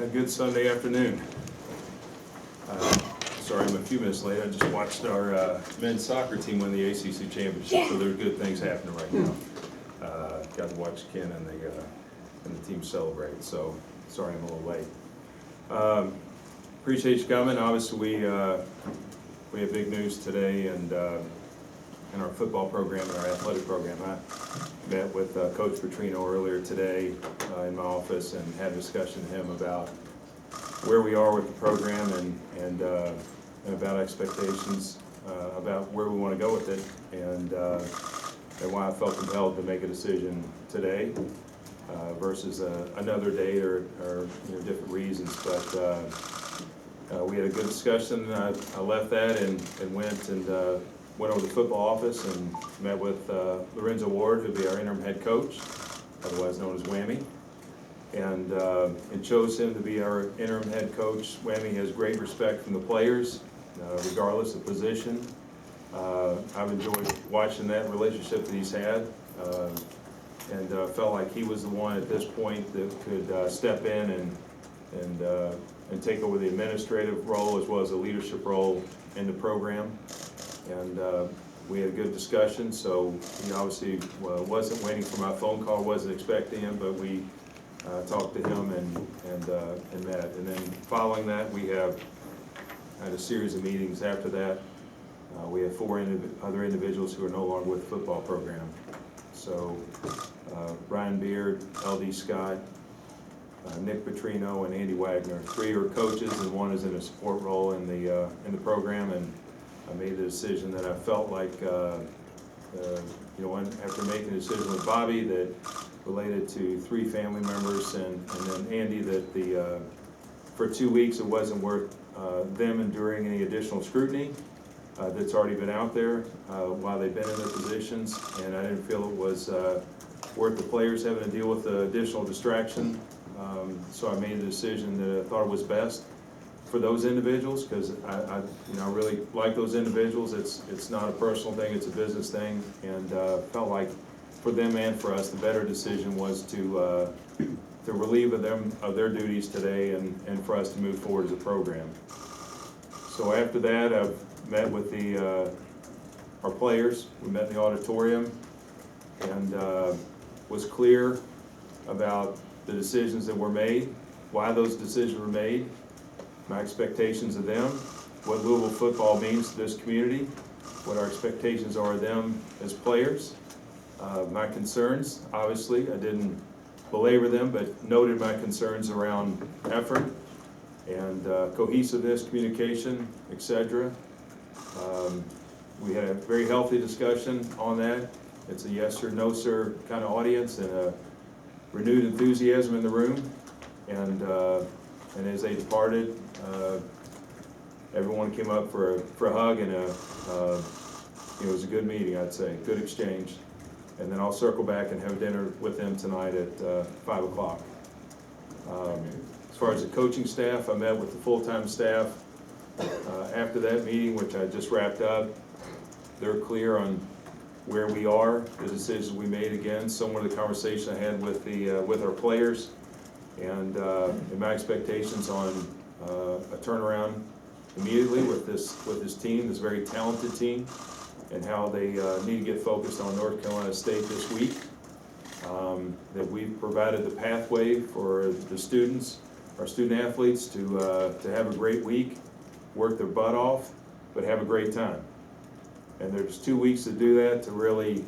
A good Sunday afternoon. Sorry I'm a few minutes late. I just watched our men's soccer team win the ACC championship, so there are good things happening right now. Got to watch Ken and the team celebrate, so sorry I'm a little late. Appreciate you coming. Obviously, we have big news today, and in our football program and our athletic program. I met with Coach Petrino earlier today in my office and had a discussion with him about where we are with the program and about expectations, about where we want to go with it, and why I felt compelled to make a decision today versus another date or different reasons. But we had a good discussion. I left that and went over to the football office and met with Lorenzo Ward, who'd be our interim head coach, otherwise known as Whammy, and chose him to be our interim head coach. Whammy has great respect from the players, regardless of position. I've enjoyed watching that relationship that he's had, and felt like he was the one at this point that could step in and take over the administrative role as well as a leadership role in the program. And we had a good discussion, so he obviously wasn't waiting for my phone call, wasn't expecting him, but we talked to him and met. And then following that, we had a series of meetings after that. We have four other individuals who are no longer with the football program. So Brian Beard, LD Scott, Nick Petrino, and Andy Wagner. Three are coaches and one is in a support role in the program. And I made the decision that I felt like, after making a decision with Bobby that related to three family members and then Andy, that for 2 weeks it wasn't worth them enduring any additional scrutiny that's already been out there while they've been in their positions, and I didn't feel it was worth the players having to deal with the additional distraction. So I made the decision that I thought it was best for those individuals, because I really like those individuals. It's not a personal thing, it's a business thing, and felt like for them and for us, the better decision was to relieve them of their duties today and for us to move forward as a program. So after that, I've met with our players. We met in the auditorium and was clear about the decisions that were made, why those decisions were made, my expectations of them, what Louisville football means to this community, what our expectations are of them as players, my concerns. Obviously, I didn't belabor them, but noted my concerns around effort and cohesiveness, communication, etc. We had a very healthy discussion on that. It's a yes sir, no sir kind of audience, and a renewed enthusiasm in the room. And as they departed, everyone came up for a hug, and it was a good meeting, I'd say, good exchange. And then I'll circle back and have dinner with them tonight at 5 o'clock. As far as the coaching staff, I met with the full-time staff after that meeting, which I just wrapped up. They're clear on where we are, the decisions we made, again, similar to the conversation I had with our players, and my expectations on a turnaround immediately with this team, this very talented team, and how they need to get focused on North Carolina State this week. That we've provided the pathway for the students, our student athletes, to have a great week, work their butt off, but have a great time. And there's 2 weeks to do that, to really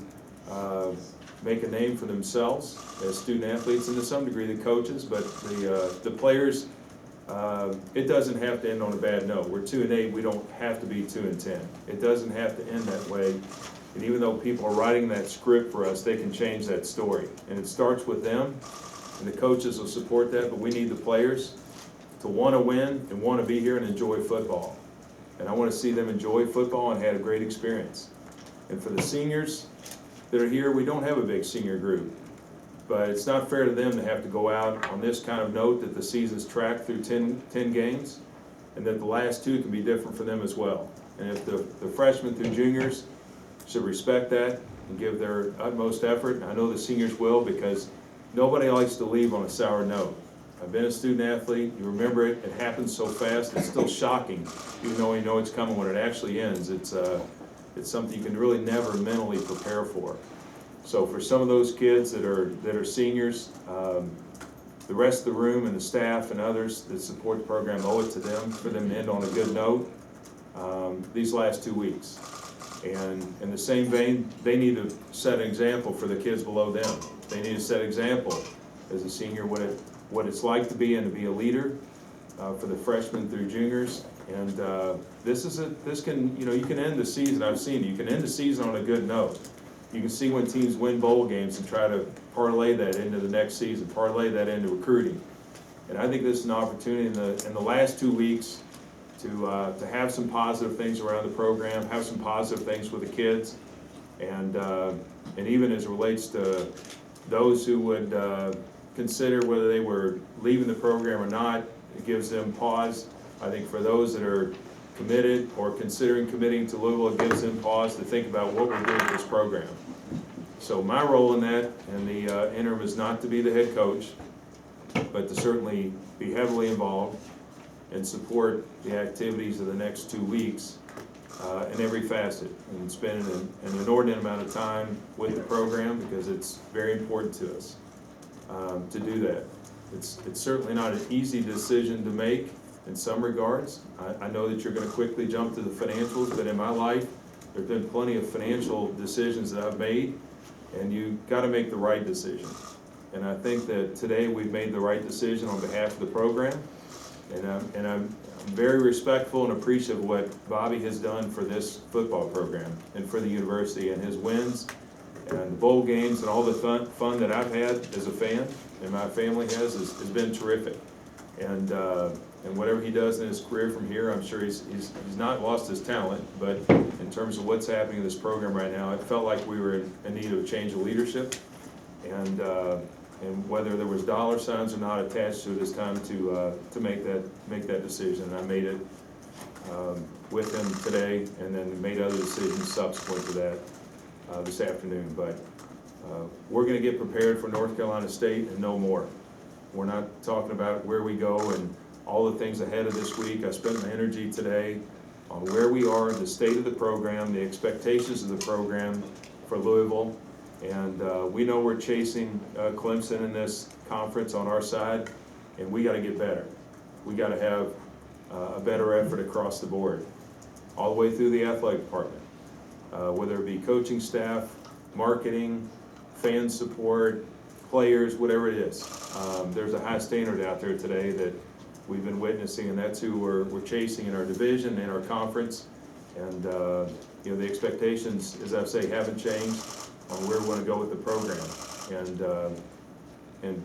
make a name for themselves as student athletes, and to some degree the coaches, but the players. It doesn't have to end on a bad note. We're 2-8. We don't have to be 2-10. It doesn't have to end that way. And even though people are writing that script for us, they can change that story. And it starts with them, and the coaches will support that. But we need the players to want to win and want to be here and enjoy football. And I want to see them enjoy football and had a great experience. And for the seniors that are here, we don't have a big senior group. But it's not fair to them to have to go out on this kind of note, that the season's tracked through 10 games, and that the last two can be different for them as well. And if the freshmen through juniors should respect that and give their utmost effort, and I know the seniors will, because nobody likes to leave on a sour note. I've been a student athlete, you remember it happens so fast, it's still shocking, even though you know it's coming when it actually ends. It's something you can really never mentally prepare for. So for some of those kids that are seniors, the rest of the room and the staff and others that support the program owe it to them, for them to end on a good note these last 2 weeks. And in the same vein, they need to set an example for the kids below them. They need to set an example as a senior what it's like to be and to be a leader for the freshmen through juniors. And this can, you can end the season. I've seen it. You can end the season on a good note. You can see when teams win bowl games and try to parlay that into the next season, parlay that into recruiting. And I think this is an opportunity in the last 2 weeks to have some positive things around the program, have some positive things with the kids, and even as it relates to those who would consider whether they were leaving the program or not, it gives them pause. I think for those that are committed or considering committing to Louisville, it gives them pause to think about what we're doing with this program. So my role in that in the interim is not to be the head coach, but to certainly be heavily involved and support the activities of the next 2 weeks in every facet, and spend an inordinate amount of time with the program because it's very important to us to do that. It's certainly not an easy decision to make in some regards. I know that you're going to quickly jump to the financials, but in my life, there have been plenty of financial decisions that I've made, and you got to make the right decision. And I think that today we've made the right decision on behalf of the program, and I'm very respectful and appreciative of what Bobby has done for this football program and for the university, and his wins and the bowl games and all the fun that I've had as a fan and my family has been terrific. And whatever he does in his career from here, I'm sure he's not lost his talent, but in terms of what's happening in this program right now, it felt like we were in need of a change of leadership, and whether there was dollar signs or not attached to it, it's time to make that decision. And I made it with him today, and then made other decisions subsequent to that this afternoon. But we're going to get prepared for North Carolina State and no more. We're not talking about where we go and all the things ahead of this week. I spent my energy today on where we are, the state of the program, the expectations of the program for Louisville. And we know we're chasing Clemson in this conference on our side, and we got to get better. We got to have a better effort across the board, all the way through the athletic department, whether it be coaching staff, marketing, fan support, players, whatever it is. There's a high standard out there today that we've been witnessing, and that's who we're chasing in our division and our conference. And the expectations, as I say, haven't changed on where we want to go with the program.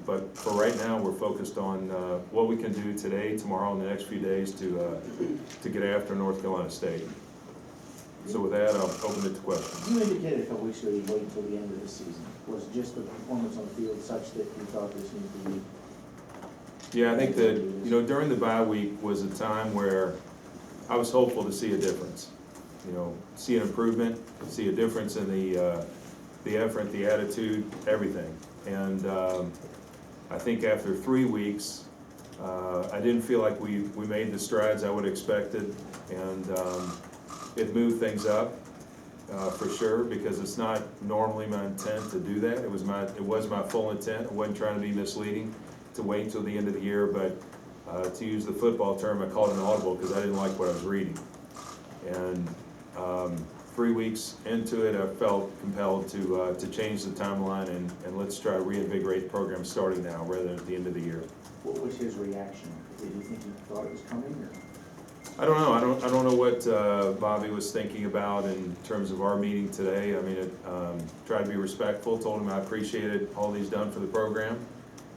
But for right now, we're focused on what we can do today, tomorrow, and the next few days to get after North Carolina State. So with that, I'll open it to questions. You indicated a couple weeks ago you'd wait until the end of the season. Was just the performance on the field such that you thought this needed to be? Yeah, I think that, during the bye week was a time where I was hopeful to see a difference. See an improvement, see a difference in the effort, the attitude, everything. And I think after 3 weeks, I didn't feel like we made the strides I would have expected, and it moved things up for sure, because it's not normally my intent to do that. It was my full intent. I wasn't trying to be misleading to wait until the end of the year, but to use the football term, I called it an audible because I didn't like what I was reading. And 3 weeks into it, I felt compelled to change the timeline and let's try to reinvigorate the program starting now rather than at the end of the year. What was his reaction? Did you think he thought it was coming? Or? I don't know. I don't know what Bobby was thinking about in terms of our meeting today. I mean, tried to be respectful. Told him I appreciated all he's done for the program,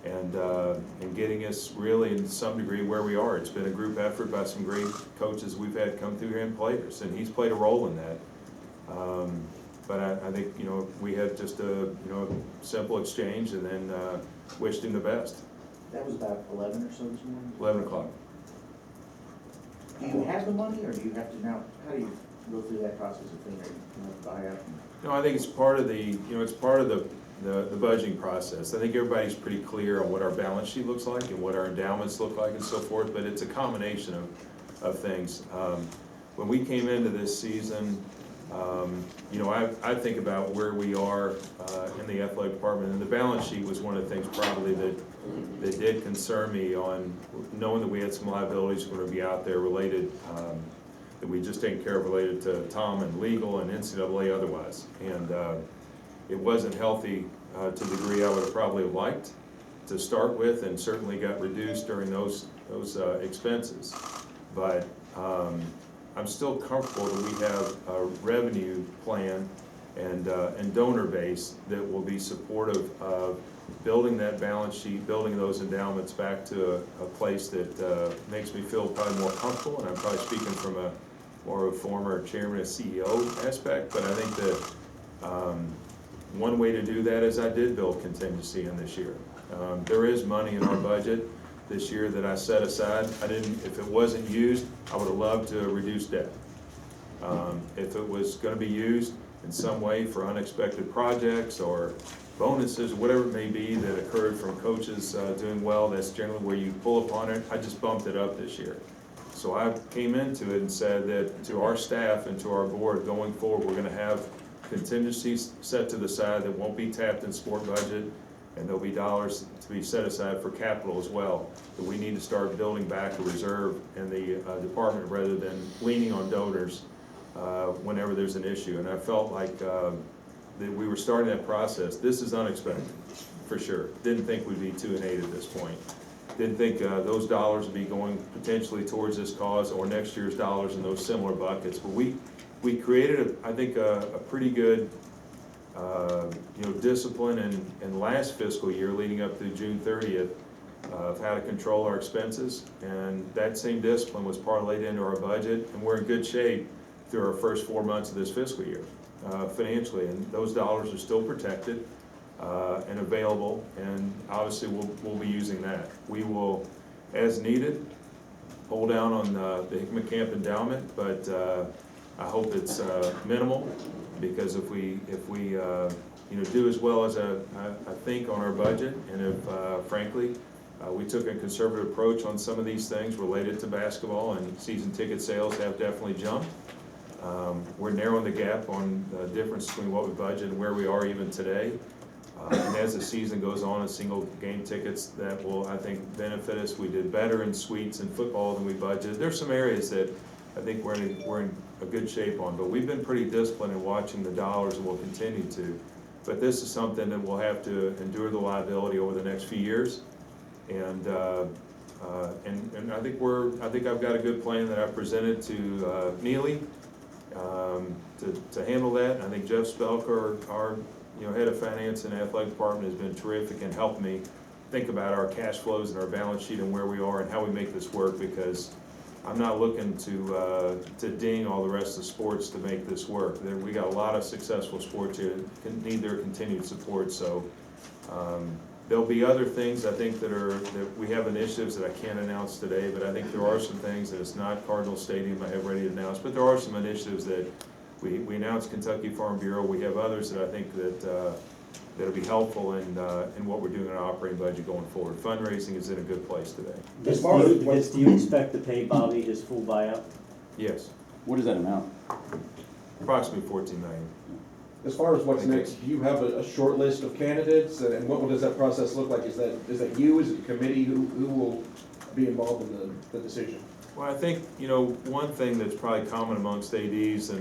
and getting us really in some degree where we are. It's been a group effort by some great coaches we've had come through here and players, and he's played a role in that. But I think we had just a simple exchange, and then wished him the best. That was about 11 or so this morning? 11 o'clock. Do you have the money, or do you have to now? How do you go through that process of things? You have to buy up? I think it's part of the the budgeting process. I think everybody's pretty clear on what our balance sheet looks like and what our endowments look like and so forth, but it's a combination of things. When we came into this season, you know, I think about where we are in the athletic department, and the balance sheet was one of the things probably that did concern me, on knowing that we had some liabilities going to be out there related, that we just taken care of, related to Tom and legal and NCAA otherwise. And it wasn't healthy to the degree I would have probably liked to start with, and certainly got reduced during those expenses. But I'm still comfortable that we have a revenue plan and donor base that will be supportive of building that balance sheet, building those endowments back to a place that makes me feel probably more comfortable. And I'm probably speaking from a more of a former chairman and CEO aspect, but I think that one way to do that is I did build contingency in this year. There is money in our budget this year that I set aside. If it wasn't used, I would have loved to reduce debt. If it was going to be used in some way for unexpected projects or bonuses, or whatever it may be that occurred from coaches doing well, that's generally where you pull upon it. I just bumped it up this year. So I came into it and said that to our staff and to our board, going forward, we're going to have contingencies set to the side that won't be tapped in sport budget, and there'll be dollars to be set aside for capital as well. That we need to start building back a reserve in the department rather than leaning on donors whenever there's an issue. And I felt like that we were starting that process. This is unexpected, for sure. Didn't think we'd be 2-8 at this point. Didn't think those dollars would be going potentially towards this cause, or next year's dollars in those similar buckets. But we created, I think, a pretty good discipline in last fiscal year leading up to June 30th of how to control our expenses, and that same discipline was parlayed into our budget, and we're in good shape through our first 4 months of this fiscal year financially, and those dollars are still protected and available, and obviously we'll be using that. We will, as needed, hold down on the Hickman Camp endowment, but I hope it's minimal, because if we do as well as I think on our budget, and if frankly we took a conservative approach on some of these things related to basketball, and season ticket sales have definitely jumped. We're narrowing the gap on the difference between what we budget and where we are even today. And as the season goes on, and single game tickets, that will, I think, benefit us. We did better in suites and football than we budgeted. There's some areas that I think we're in a good shape on, but we've been pretty disciplined in watching the dollars, and we'll continue to. But this is something that we'll have to endure the liability over the next few years, and I think I've got a good plan that I've presented to Neely to handle that. And I think Jeff Spelker, our head of finance and athletic department, has been terrific in helping me think about our cash flows and our balance sheet and where we are and how we make this work, because I'm not looking to ding all the rest of the sports to make this work. We got a lot of successful sports here that need their continued support. So there'll be other things, I think, that we have initiatives that I can't announce today, but I think there are some things that it's not Cardinal Stadium I have ready to announce, but there are some initiatives that we announced Kentucky Farm Bureau. We have others that I think that'll be helpful in what we're doing in our operating budget going forward. Fundraising is in a good place today. Do you expect to pay Bobby his full buyout? Yes, What does that amount? approximately $14 million. As far as what's next, do you have a short list of candidates, and what does that process look like? Is that you, is it a committee, who will be involved in the decision? Well, I think, one thing that's probably common amongst ADs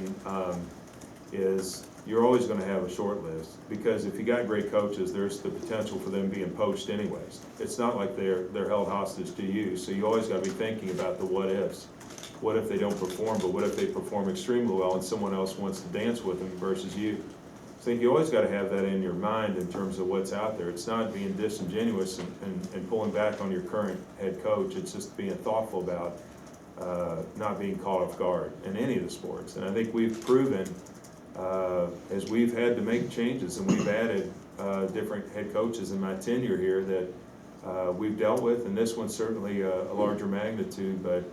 is you're always going to have a short list, because if you got great coaches, there's the potential for them being poached anyways. It's not like they're held hostage to you, so you always got to be thinking about the what ifs. What if they don't perform, but what if they perform extremely well and someone else wants to dance with them versus you? I think you always got to have that in your mind in terms of what's out there. It's not being disingenuous and pulling back on your current head coach. It's just being thoughtful about not being caught off guard in any of the sports. And I think we've proven, as we've had to make changes and we've added different head coaches in my tenure here, that we've dealt with, and this one's certainly a larger magnitude, but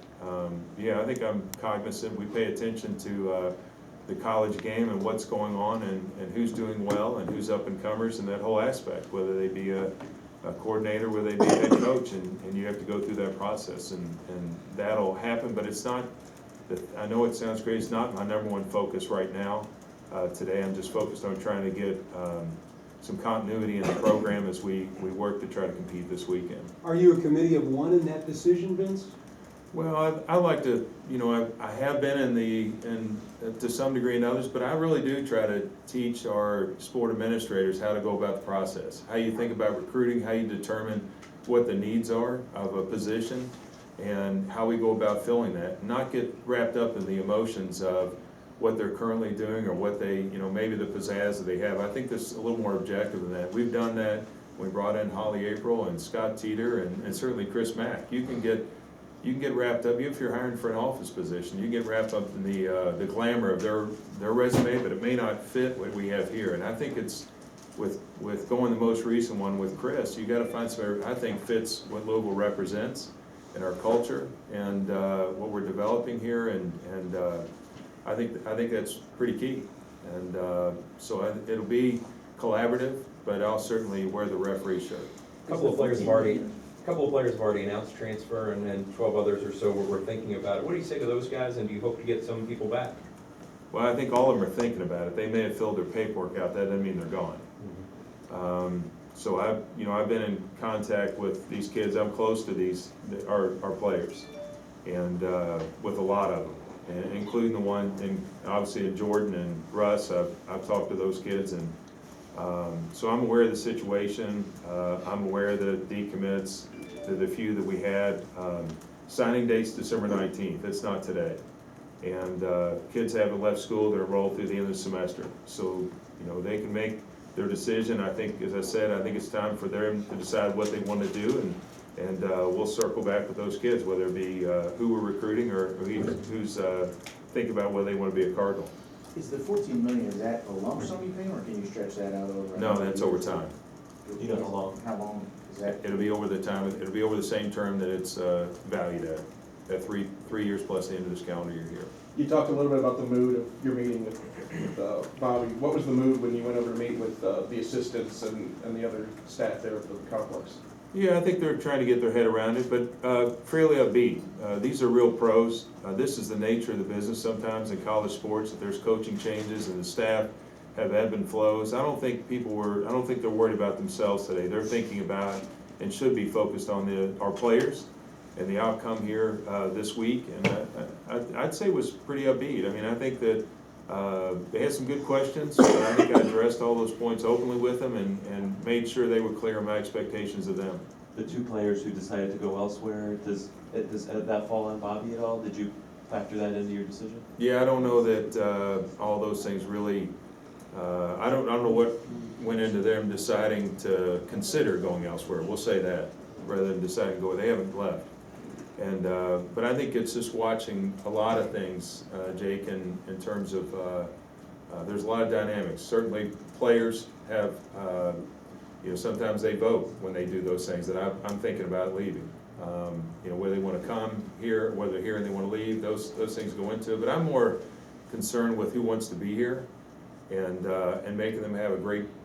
yeah, I think I'm cognizant. We pay attention to the college game and what's going on and who's doing well and who's up and comers and that whole aspect, whether they be a coordinator, whether they be a head coach, and you have to go through that process, and that'll happen, but it's not, I know it sounds great, it's not my number one focus right now. Today I'm just focused on trying to get some continuity in the program as we work to try to compete this weekend. Are you a committee of one in that decision, Vince? Well, I like to, I have been to some degree in others, but I really do try to teach our sport administrators how to go about the process, how you think about recruiting, how you determine what the needs are of a position, and how we go about filling that, not get wrapped up in the emotions of what they're currently doing or what they, maybe the pizzazz that they have. I think this is a little more objective than that. We've done that. We brought in Holly April and Scott Teeter and certainly Chris Mack. You can get wrapped up, even if you're hiring for an office position, you get wrapped up in the glamour of their resume, but it may not fit what we have here. And I think it's, with going the most recent one with Chris, you gotta find somebody I think fits what Louisville represents and our culture and what we're developing here, and I think that's pretty key. And so it'll be collaborative, but I'll certainly wear the referee shirt. A couple of players have already announced transfer, and then 12 others or so were thinking about it. What do you say to those guys, and do you hope to get some people back? Well, I think all of them are thinking about it. They may have filled their paperwork out. That doesn't mean they're gone. So I've been in contact with these kids. I'm close to our players, and with a lot of them, and including the one, and obviously Jordan and Russ. I've talked to those kids, and so I'm aware of the situation. I'm aware of the decommits, the few that we had. Signing date's December 19th. It's not today. And kids haven't left school. They're enrolled through the end of the semester. So, they can make their decision. I think, as I said, I think it's time for them to decide what they want to do, and we'll circle back with those kids, whether it be who we're recruiting or who's thinking about whether they want to be a Cardinal. Is the $14 million, is that a lump sum you pay, or can you stretch that out over? No, that's over time. You know how long? How long is that? It'll be over the time. It'll be over the same term that it's valued at 3 years plus the end of this calendar year here. You talked a little bit about the mood of your meeting with Bobby. What was the mood when you went over to meet with the assistants and the other staff there at the complex? Yeah, I think they're trying to get their head around it, but fairly upbeat. These are real pros. This is the nature of the business sometimes in college sports, that there's coaching changes and the staff have ebb and flows. I don't think they're worried about themselves today. They're thinking about and should be focused on our players and the outcome here this week. And I'd say it was pretty upbeat. I mean, I think that they had some good questions, but I think I addressed all those points openly with them and made sure they were clear on my expectations of them. The two players who decided to go elsewhere, does that fall on Bobby at all? Did you factor that into your decision? Yeah, I don't know that all those things really, I don't know what went into them deciding to consider going elsewhere. We'll say that, rather than deciding to go. They haven't left. And but I think it's just watching a lot of things, Jake, in terms of there's a lot of dynamics. Certainly players have, sometimes they vote when they do those things that I'm thinking about leaving. Whether they want to come here, whether they're here and they want to leave, those things go into it. But I'm more concerned with who wants to be here and making them have a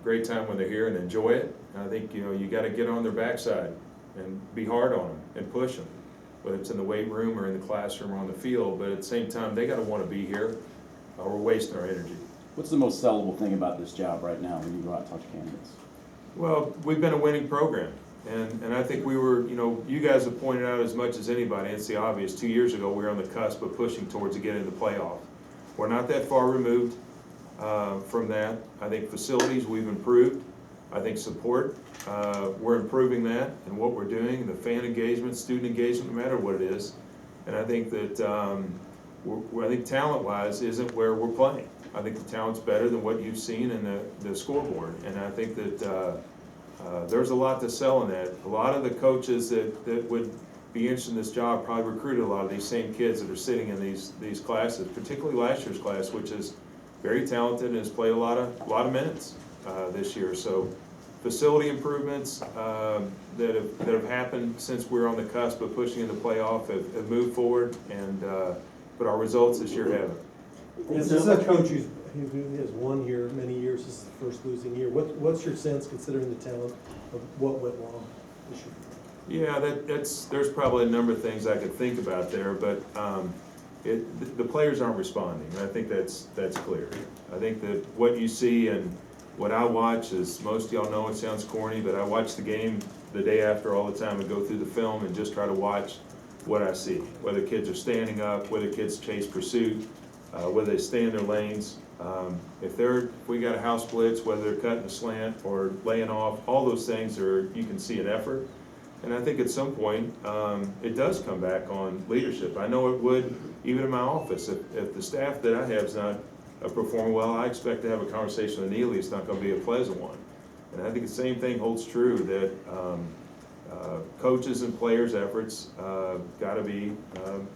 great time when they're here and enjoy it. And I think, you got to get on their backside and be hard on them and push them, whether it's in the weight room or in the classroom or on the field, but at the same time, they gotta wanna be here, or we're wasting our energy. What's the most sellable thing about this job right now when you go out and talk to candidates? Well, we've been a winning program, and I think we were, you guys have pointed out as much as anybody, it's the obvious, 2 years ago, we were on the cusp of pushing towards getting the playoff. We're not that far removed from that. I think facilities, we've improved. I think support, we're improving that and what we're doing, the fan engagement, student engagement, no matter what it is. And I think that, I think talent-wise isn't where we're playing. I think the talent's better than what you've seen in the scoreboard. And I think that there's a lot to sell in that. A lot of the coaches that would be interested in this job probably recruited a lot of these same kids that are sitting in these classes, particularly last year's class, which is very talented and has played a lot of minutes this year. So facility improvements that have happened since we're on the cusp of pushing in the playoff have moved forward, and but our results this year haven't. This is a coach who has won here many years, this is the first losing year. What's your sense, considering the talent, of what went wrong this year? Yeah, there's probably a number of things I could think about there, but the players aren't responding, and I think that's clear. I think that what you see and what I watch is, most of y'all know it sounds corny, but I watch the game the day after all the time and go through the film and just try to watch what I see. Whether kids are standing up, whether kids chase pursuit, whether they stay in their lanes. If we got a house blitz, whether they're cutting a slant or laying off, all those things you can see an effort. And I think at some point, it does come back on leadership. I know it would, even in my office. If the staff that I have is not performing well, I expect to have a conversation with Neely. It's not gonna be a pleasant one. And I think the same thing holds true, that coaches and players' efforts gotta be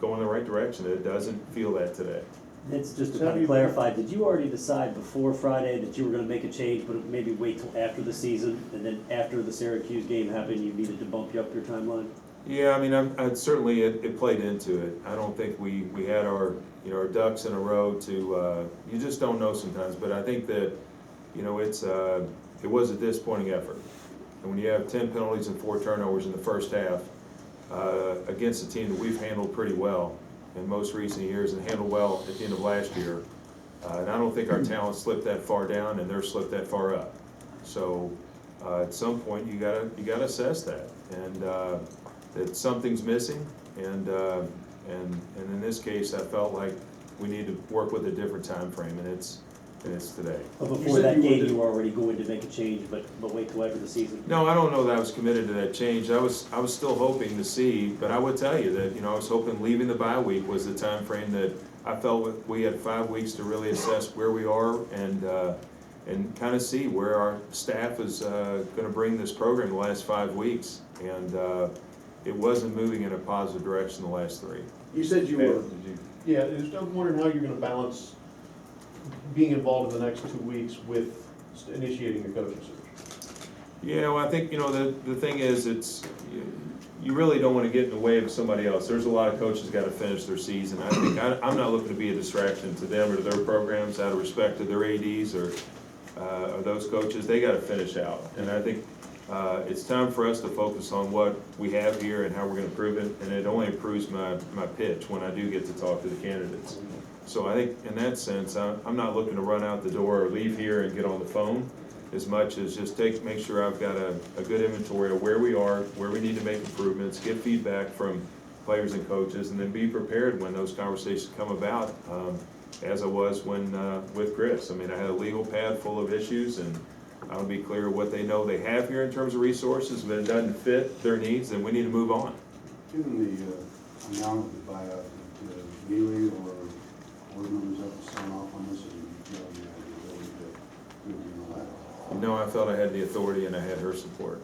going in the right direction. It doesn't feel that today. It's just to kind of clarify, did you already decide before Friday that you were gonna make a change, but maybe wait till after the season, and then after the Syracuse game happened, you needed to bump you up your timeline? Yeah, I mean, I certainly, it played into it. I don't think we had our ducks in a row to, you just don't know sometimes, but I think that, it was a disappointing effort. And when you have 10 penalties and 4 turnovers in the first half, against a team that we've handled pretty well in most recent years and handled well at the end of last year, and I don't think our talent slipped that far down and theirs slipped that far up. So at some point you gotta assess that, and that something's missing, and in this case I felt like we need to work with a different time frame, and it's today. But before that game, you were already going to make a change, but wait till after the season? No, I don't know that I was committed to that change. I was still hoping to see, but I would tell you that, I was hoping leaving the bye week was the time frame that I felt we had 5 weeks to really assess where we are and kind of see where our staff is gonna bring this program the last 5 weeks. And it wasn't moving in a positive direction the last 3. You said you were, yeah, I'm wondering how you're gonna balance being involved in the next 2 weeks with initiating your coaching search. Yeah, well, I think, the thing is, you really don't want to get in the way of somebody else. There's a lot of coaches got to finish their season. I think I'm not looking to be a distraction to them or to their programs out of respect to their ADs or those coaches. They got to finish out. And I think it's time for us to focus on what we have here and how we're going to prove it. And it only improves my pitch when I do get to talk to the candidates. So I think in that sense, I'm not looking to run out the door or leave here and get on the phone as much as just make sure I've got a good inventory of where we are, where we need to make improvements, get feedback from players and coaches, and then be prepared when those conversations come about, as I was with Chris. I mean, I had a legal pad full of issues, and I'll be clear what they know they have here in terms of resources, but it doesn't fit their needs, then we need to move on. Given the amount of the buyout, Neely or board members have to sign off on this, and you have the ability to do that? I felt I had the authority and I had her support.